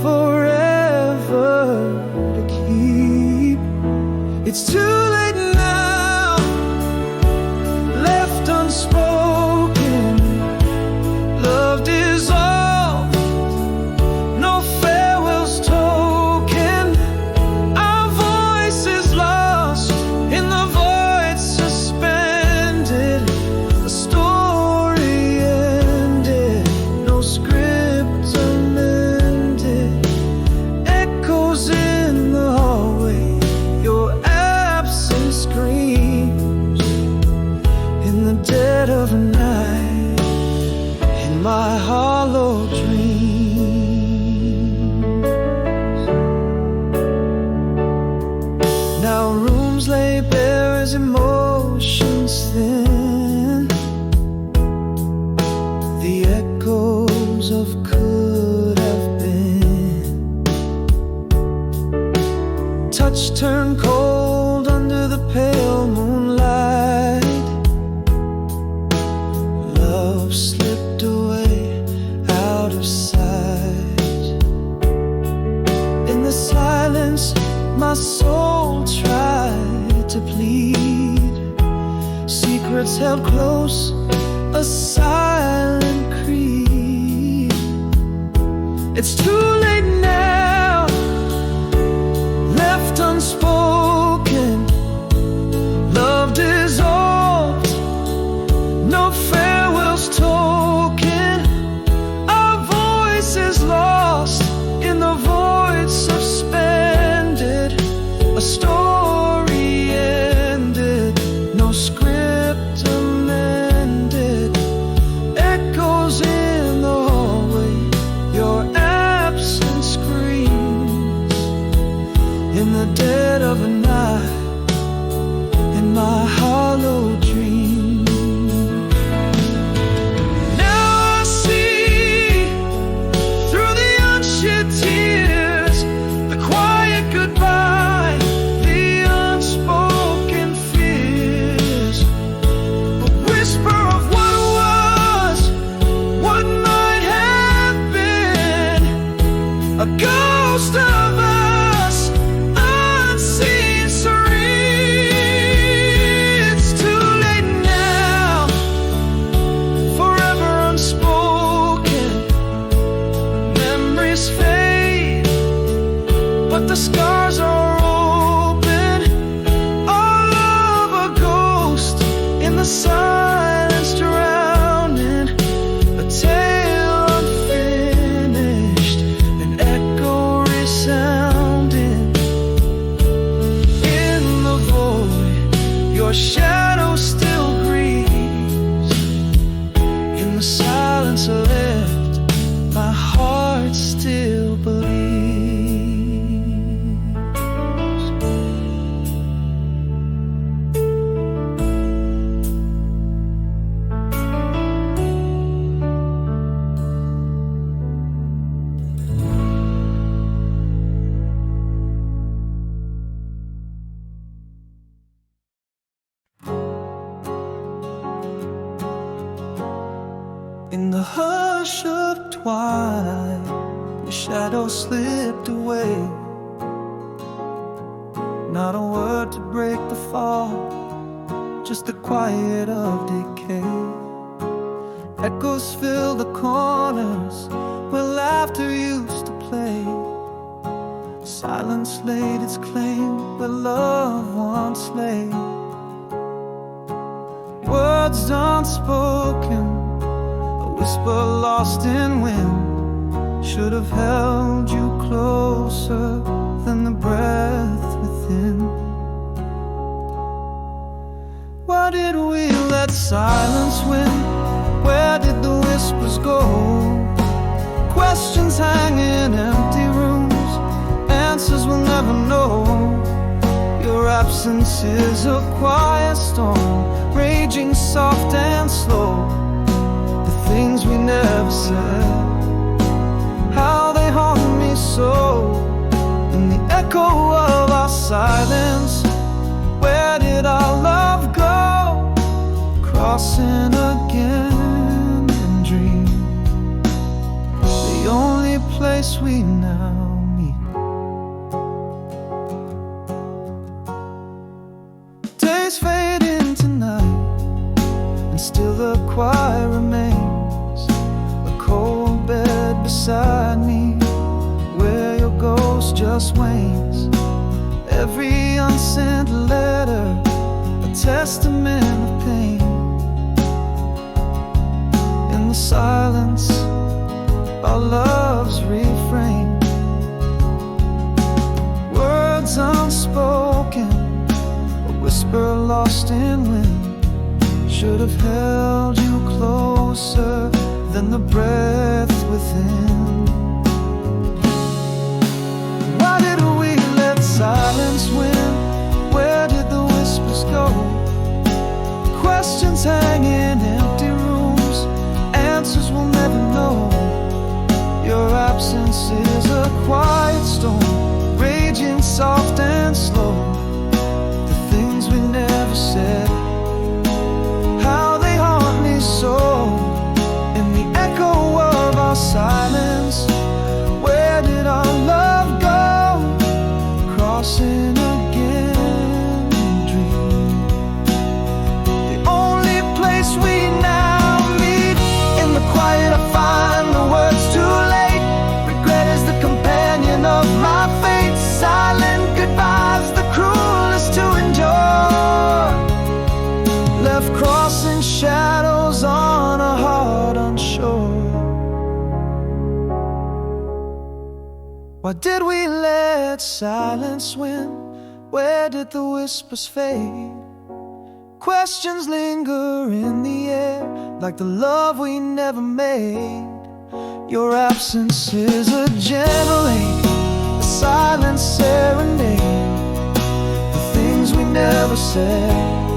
forever to keep. It's too late now, left unspoken, love dissolved, no farewells token. Our voices lost in the void suspended. The story ended, no script amended. Echoes in the hallway, your absence screams. In the dead of the night, in my hollow dreams. Now rooms lay bare as emotions thin. The echoes of could have been. Touch turned cold under the pale moonlight. Love slipped away out of sight. In the silence, my soul tried to plead. Secrets held close, a silent creed. It's too late now, left unspoken, love dissolved, no farewells token. Our voices lost in the void suspended. A story ended, no script amended. Echoes in the hallway, your absence screams. In the dead of the night, in my hollow dream. Now I see through the unshed tears, the quiet goodbye, the unspoken fears. A whisper of what was, what might have been. A ghost of us, unseen, serene. Your shadow still grieves. In the silence left, my heart still believes. In the hush of twilight, your shadow slipped away. Not a word to break the fall, just the quiet of decay. Echoes fill the corners where laughter used to play. Silence laid its claim where love once lay. Words unspoken, whisper lost in wind, should have held you closer than the breath within. Why did we let silence win? Where did the whispers go? Questions hang in empty rooms, answers we'll never know. Your absence is a quiet storm, raging soft and slow. Things we never said, how they haunt me so. In the echo of our silence, where did our love go? Crossing again in dream, the only place we now meet. Days fade into night, and still the quiet remains. Cold bed beside me, where your ghost just wanes. Every unsent letter, a testament of pain. In the silence, our love's refrain. Words unspoken, a whisper lost in wind, should have held you closer than the breath within. Why did we let silence win? Where did the whispers go? Questions hang in empty rooms, answers we'll never know. Your absence is a quiet storm, raging soft and slow. The things we never said, how they haunt me so. Echo of our silence, where did our love go? Crossing again in dream, the only place we now meet. In the quiet I find the words too late. Regret is the companion of my fate. Silent goodbyes, the cruelest to endure. Left crossing shadows on a heart unsure. Why did we let silence win? Where did the whispers fade? Questions linger in the air, like the love we never made. Your absence is a gentle ache, a silent serenade. The things we never said,